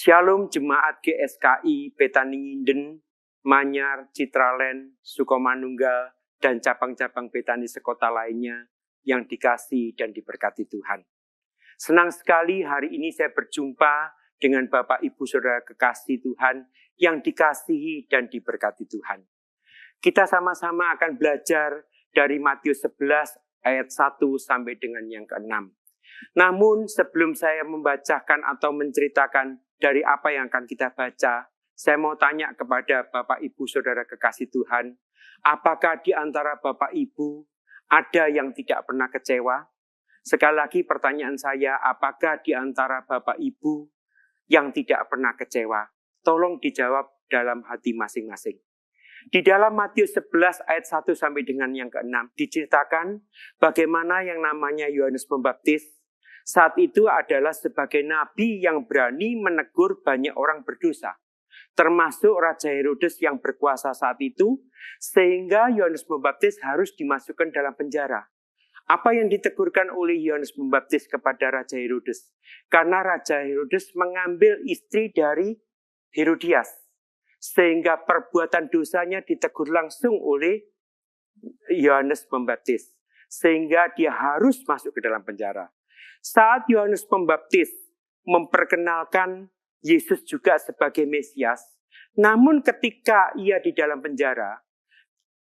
Shalom Jemaat GSKI Betaninginden, Manyar, Citraland, Sukomanunggal, dan cabang-cabang Betani sekota lainnya yang dikasihi dan diberkati Tuhan. Senang sekali hari ini saya berjumpa dengan Bapak Ibu Saudara kekasih Tuhan yang dikasihi dan diberkati Tuhan. Kita sama-sama akan belajar dari Matius 11 ayat 1 sampai dengan yang ke-6. Namun sebelum saya membacakan atau menceritakan dari apa yang akan kita baca, saya mau tanya kepada Bapak Ibu Saudara kekasih Tuhan, apakah di antara Bapak Ibu ada yang tidak pernah kecewa? Sekali lagi pertanyaan saya, apakah di antara Bapak Ibu yang tidak pernah kecewa? Tolong dijawab dalam hati masing-masing. Di dalam Matius 11 ayat 1 sampai dengan yang ke-6 diceritakan bagaimana yang namanya Yohanes Pembaptis saat itu adalah sebagai nabi yang berani menegur banyak orang berdosa, termasuk Raja Herodes yang berkuasa saat itu, sehingga Yohanes Pembaptis harus dimasukkan dalam penjara. Apa yang ditegurkan oleh Yohanes Pembaptis kepada Raja Herodes? Karena Raja Herodes mengambil istri dari Herodias, sehingga perbuatan dosanya ditegur langsung oleh Yohanes Pembaptis, sehingga dia harus masuk ke dalam penjara. Saat Yohanes Pembaptis memperkenalkan Yesus juga sebagai Mesias, namun ketika ia di dalam penjara,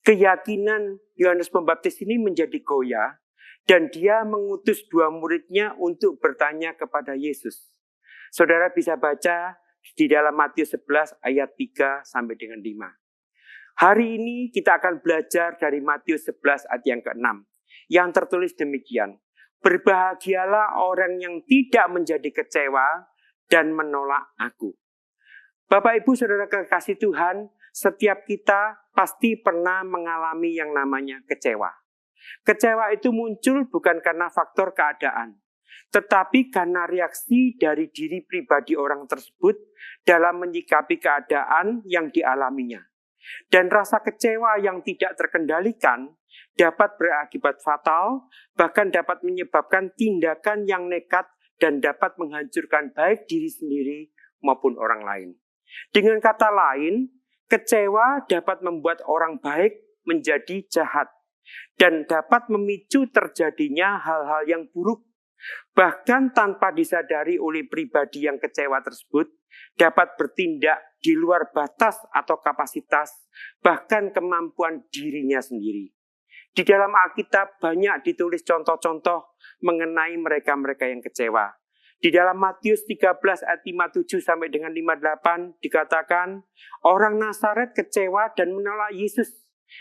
keyakinan Yohanes Pembaptis ini menjadi goyah dan dia mengutus 2 muridnya untuk bertanya kepada Yesus. Saudara bisa baca di dalam Matius 11 ayat 3 sampai dengan 5. Hari ini kita akan belajar dari Matius 11 ayat yang ke-6 yang tertulis demikian. Berbahagialah orang yang tidak menjadi kecewa dan menolak aku. Bapak Ibu Saudara kekasih Tuhan, setiap kita pasti pernah mengalami yang namanya kecewa. Kecewa itu muncul bukan karena faktor keadaan, tetapi karena reaksi dari diri pribadi orang tersebut dalam menyikapi keadaan yang dialaminya. Dan rasa kecewa yang tidak terkendalikan dapat berakibat fatal, bahkan dapat menyebabkan tindakan yang nekat dan dapat menghancurkan baik diri sendiri maupun orang lain. Dengan kata lain, kecewa dapat membuat orang baik menjadi jahat dan dapat memicu terjadinya hal-hal yang buruk. Bahkan tanpa disadari oleh pribadi yang kecewa tersebut, dapat bertindak di luar batas atau kapasitas, bahkan kemampuan dirinya sendiri. Di dalam Alkitab banyak ditulis contoh-contoh mengenai mereka-mereka yang kecewa. Di dalam Matius 13 ayat 57 sampai dengan 58 dikatakan, orang Nazaret kecewa dan menolak Yesus,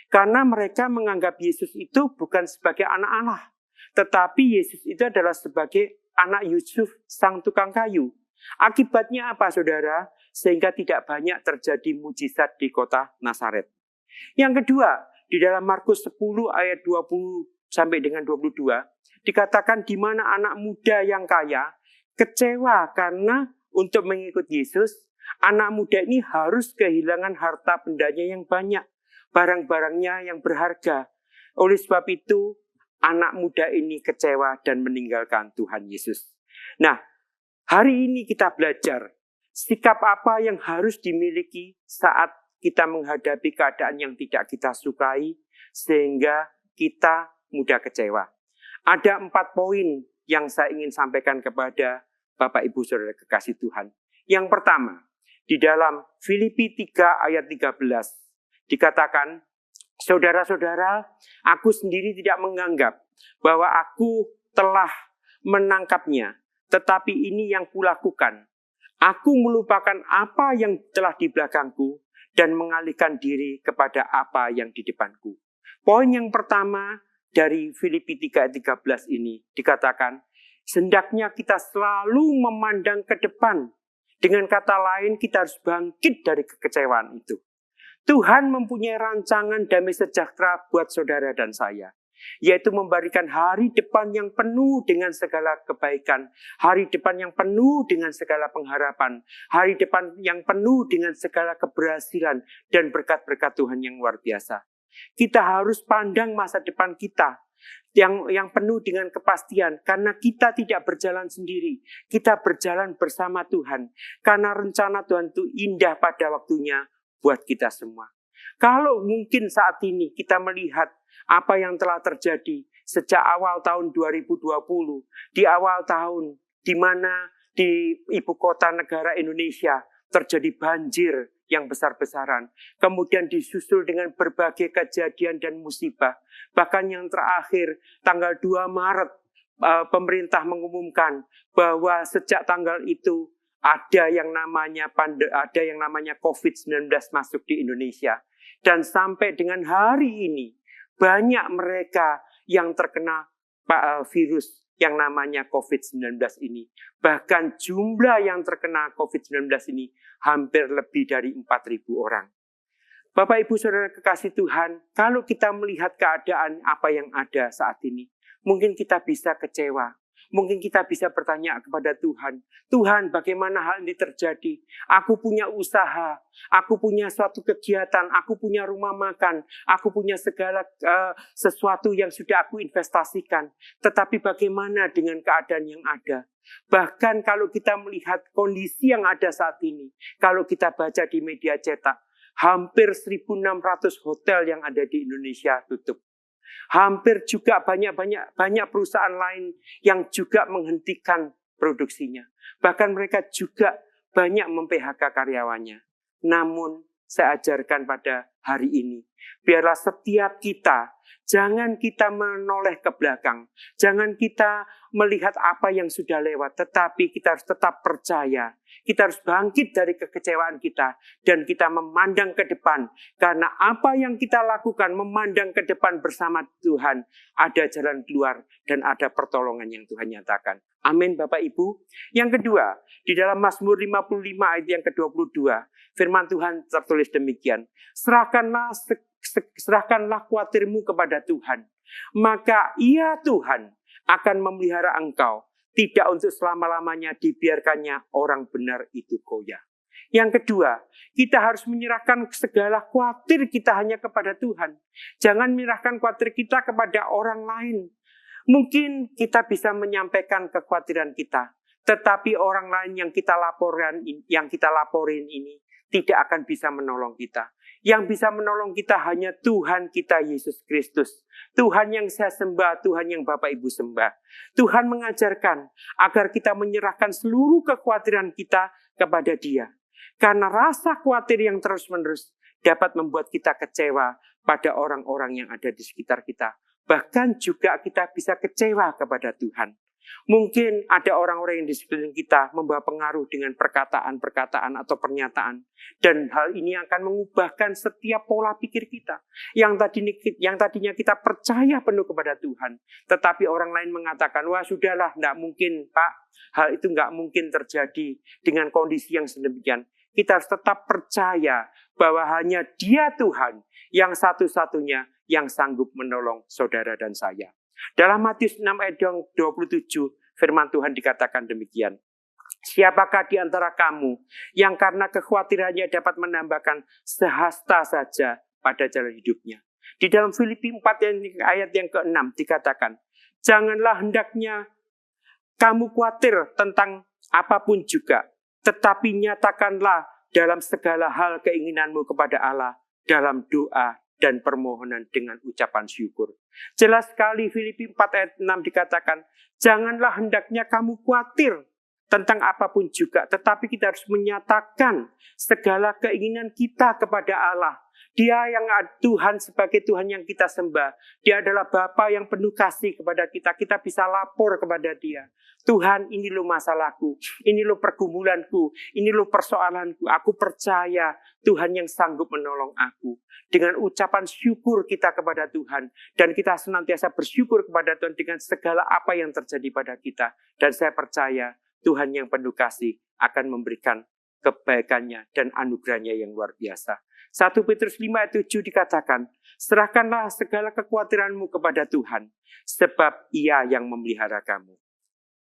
karena mereka menganggap Yesus itu bukan sebagai anak Allah, tetapi Yesus itu adalah sebagai anak Yusuf, sang tukang kayu. Akibatnya apa, saudara? Sehingga tidak banyak terjadi mujizat di kota Nazaret. Yang kedua, di dalam Markus 10 ayat 20 sampai dengan 22, dikatakan di mana anak muda yang kaya kecewa karena untuk mengikut Yesus, anak muda ini harus kehilangan harta bendanya yang banyak, barang-barangnya yang berharga. Oleh sebab itu, anak muda ini kecewa dan meninggalkan Tuhan Yesus. Nah, hari ini kita belajar sikap apa yang harus dimiliki saat kita menghadapi keadaan yang tidak kita sukai sehingga kita mudah kecewa. Ada 4 poin yang saya ingin sampaikan kepada Bapak Ibu Saudara kekasih Tuhan. Yang pertama, di dalam Filipi 3 ayat 13 dikatakan, saudara-saudara, aku sendiri tidak menganggap bahwa aku telah menangkapnya, tetapi ini yang kulakukan. Aku melupakan apa yang telah di belakangku dan mengalihkan diri kepada apa yang di depanku. Poin yang pertama dari Filipi 3 ayat 13 ini dikatakan, hendaknya kita selalu memandang ke depan. Dengan kata lain, kita harus bangkit dari kekecewaan itu. Tuhan mempunyai rancangan damai sejahtera buat saudara dan saya, yaitu memberikan hari depan yang penuh dengan segala kebaikan, hari depan yang penuh dengan segala pengharapan, hari depan yang penuh dengan segala keberhasilan dan berkat-berkat Tuhan yang luar biasa. Kita harus pandang masa depan kita, yang penuh dengan kepastian, karena kita tidak berjalan sendiri, kita berjalan bersama Tuhan, karena rencana Tuhan itu indah pada waktunya buat kita semua. Kalau mungkin saat ini kita melihat apa yang telah terjadi sejak awal tahun 2020, di awal tahun di mana di ibu kota negara Indonesia terjadi banjir yang besar-besaran, kemudian disusul dengan berbagai kejadian dan musibah. Bahkan yang terakhir, tanggal 2 Maret, pemerintah mengumumkan bahwa sejak tanggal itu ada yang namanya COVID-19 masuk di Indonesia. Dan sampai dengan hari ini, banyak mereka yang terkena virus yang namanya COVID-19 ini. Bahkan jumlah yang terkena COVID-19 ini hampir lebih dari 4.000 orang. Bapak, Ibu, Saudara kekasih Tuhan, kalau kita melihat keadaan apa yang ada saat ini, mungkin kita bisa kecewa. Mungkin kita bisa bertanya kepada Tuhan, Tuhan, bagaimana hal ini terjadi? Aku punya usaha, aku punya suatu kegiatan, aku punya rumah makan, aku punya segala sesuatu yang sudah aku investasikan. Tetapi bagaimana dengan keadaan yang ada? Bahkan kalau kita melihat kondisi yang ada saat ini, kalau kita baca di media cetak, hampir 1.600 hotel yang ada di Indonesia tutup. Hampir juga banyak perusahaan lain yang juga menghentikan produksinya. Bahkan mereka juga banyak mem-PHK karyawannya. Namun saya ajarkan pada hari ini, biarlah setiap kita, jangan kita menoleh ke belakang. Jangan kita melihat apa yang sudah lewat, tetapi kita harus tetap percaya. Kita harus bangkit dari kekecewaan kita dan kita memandang ke depan. Karena apa yang kita lakukan, memandang ke depan bersama Tuhan, ada jalan keluar dan ada pertolongan yang Tuhan nyatakan. Amin, Bapak Ibu. Yang kedua, di dalam Mazmur 55 ayat yang ke-22, firman Tuhan tertulis demikian. Serahkanlah khawatirmu kepada Tuhan, maka Ia Tuhan akan memelihara engkau. Tidak untuk selama-lamanya dibiarkannya orang benar itu goyah. Yang kedua, kita harus menyerahkan segala khawatir kita hanya kepada Tuhan. Jangan menyerahkan khawatir kita kepada orang lain. Mungkin kita bisa menyampaikan kekhawatiran kita, tetapi orang lain yang kita laporin ini tidak akan bisa menolong kita. Yang bisa menolong kita hanya Tuhan kita Yesus Kristus. Tuhan yang saya sembah, Tuhan yang Bapak Ibu sembah. Tuhan mengajarkan agar kita menyerahkan seluruh kekhawatiran kita kepada Dia. Karena rasa khawatir yang terus-menerus dapat membuat kita kecewa pada orang-orang yang ada di sekitar kita. Bahkan juga kita bisa kecewa kepada Tuhan. Mungkin ada orang-orang yang di sekeliling kita membawa pengaruh dengan perkataan-perkataan atau pernyataan. Dan hal ini akan mengubahkan setiap pola pikir kita. Yang tadinya kita percaya penuh kepada Tuhan. Tetapi orang lain mengatakan, wah sudahlah, tidak mungkin Pak. Hal itu tidak mungkin terjadi dengan kondisi yang sedemikian. Kita harus tetap percaya bahwa hanya Dia Tuhan yang satu-satunya yang sanggup menolong saudara dan saya. Dalam Matius 6 ayat 27, firman Tuhan dikatakan demikian. Siapakah di antara kamu yang karena kekhawatirannya dapat menambahkan sehasta saja pada jalan hidupnya? Di dalam Filipi 4 ayat yang ke-6 dikatakan, janganlah hendaknya kamu khawatir tentang apapun juga, tetapi nyatakanlah dalam segala hal keinginanmu kepada Allah dalam doa dan permohonan dengan ucapan syukur. Jelas sekali Filipi 4 ayat 6 dikatakan, janganlah hendaknya kamu khawatir tentang apapun juga, tetapi kita harus menyatakan segala keinginan kita kepada Allah. Dia yang Tuhan sebagai Tuhan yang kita sembah. Dia adalah Bapa yang penuh kasih kepada kita. Kita bisa lapor kepada Dia. Tuhan, ini lo masalahku. Ini lo pergumulanku. Ini lo persoalanku. Aku percaya Tuhan yang sanggup menolong aku. Dengan ucapan syukur kita kepada Tuhan. Dan kita senantiasa bersyukur kepada Tuhan dengan segala apa yang terjadi pada kita. Dan saya percaya Tuhan yang penuh kasih akan memberikan kebaikannya dan anugerahnya yang luar biasa. 1 Petrus 5 ayat 7 dikatakan, serahkanlah segala kekhawatiranmu kepada Tuhan, sebab Ia yang memelihara kamu.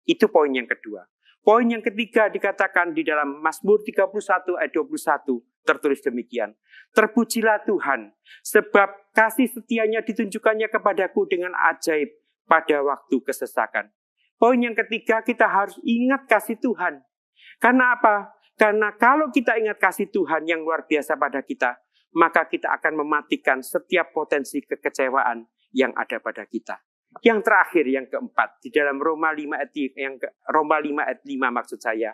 Itu poin yang kedua. Poin yang ketiga dikatakan di dalam Mazmur 31 ayat 21, tertulis demikian. Terpujilah Tuhan, sebab kasih setianya ditunjukkannya kepadaku dengan ajaib pada waktu kesesakan. Poin yang ketiga, kita harus ingat kasih Tuhan. Karena apa? Karena kalau kita ingat kasih Tuhan yang luar biasa pada kita, maka kita akan mematikan setiap potensi kekecewaan yang ada pada kita. Yang terakhir, yang keempat, di dalam Roma 5 ayat 5 maksud saya.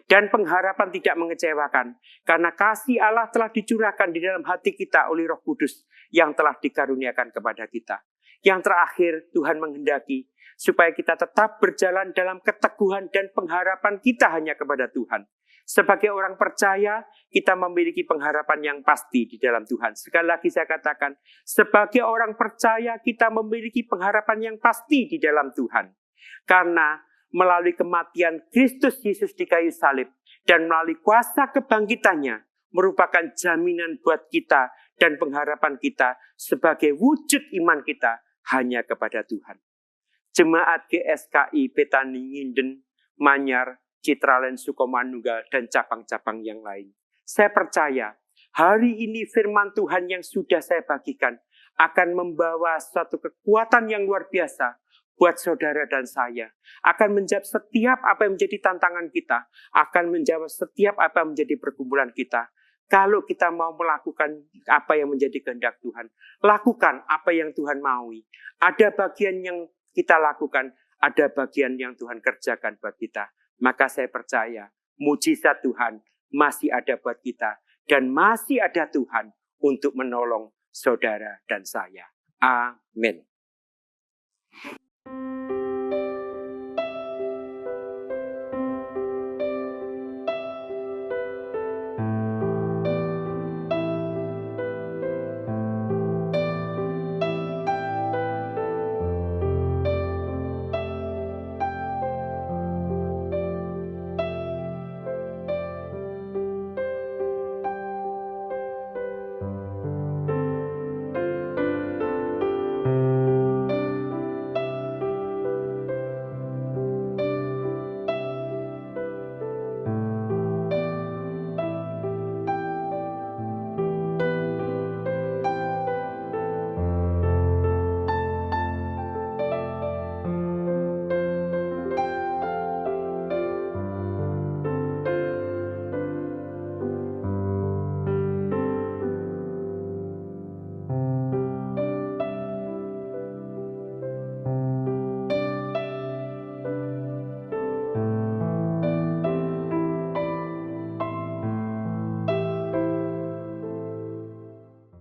Dan pengharapan tidak mengecewakan, karena kasih Allah telah dicurahkan di dalam hati kita oleh Roh Kudus yang telah dikaruniakan kepada kita. Yang terakhir, Tuhan menghendaki supaya kita tetap berjalan dalam keteguhan dan pengharapan kita hanya kepada Tuhan. Sebagai orang percaya, kita memiliki pengharapan yang pasti di dalam Tuhan. Sekali lagi saya katakan, sebagai orang percaya kita memiliki pengharapan yang pasti di dalam Tuhan. Karena melalui kematian Kristus Yesus di kayu salib dan melalui kuasa kebangkitannya merupakan jaminan buat kita dan pengharapan kita sebagai wujud iman kita hanya kepada Tuhan. Jemaat GSKI Petani Nginden, Manyar, Citralen, Sukomanunggal, dan cabang-cabang yang lain. Saya percaya hari ini firman Tuhan yang sudah saya bagikan akan membawa suatu kekuatan yang luar biasa buat saudara dan saya. Akan menjawab setiap apa yang menjadi tantangan kita. Akan menjawab setiap apa yang menjadi pergumulan kita. Kalau kita mau melakukan apa yang menjadi kehendak Tuhan, lakukan apa yang Tuhan maui. Ada bagian yang kita lakukan, ada bagian yang Tuhan kerjakan buat kita. Maka saya percaya mujizat Tuhan masih ada buat kita. Dan masih ada Tuhan untuk menolong saudara dan saya. Amin.